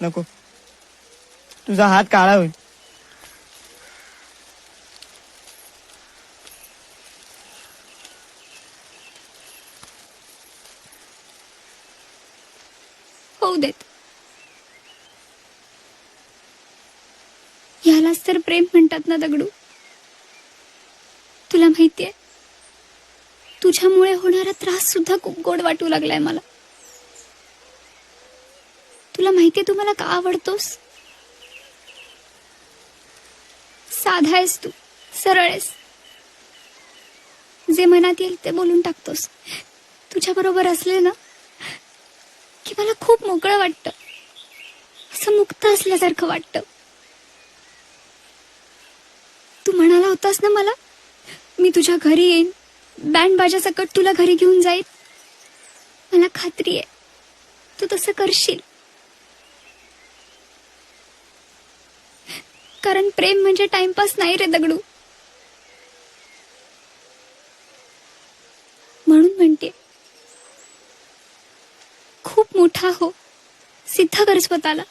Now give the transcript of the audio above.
नको, तुझा हात काळा होईल. होऊ देत. ह्यालाच तर प्रेम म्हणतात ना दगडू. तुला माहितीये, तुझ्यामुळे होणारा त्रास सुद्धा खूप गोड वाटू लागलाय मला. तुला माहितीये तू मला का आवडतोस? साधा आहेस तू, सरळ आहेस. जे मनात येईल ते बोलून टाकतोस. तुझ्या बरोबर असले ना की मला खूप मोकळं वाटतं, असं मुक्त असल्यासारखं वाटतं. तू म्हणाला होतास ना मला, मी तुझ्या घरी येईन, बँड बाजा सकट तुला घरी घेऊन जाईल. मला खात्री आहे तू तसं करशील. कारण प्रेम म्हणजे टाइमपास नाही रे दगडू. म्हणून म्हणते, खूप मोठा हो, सिद्ध कर स्वतःला.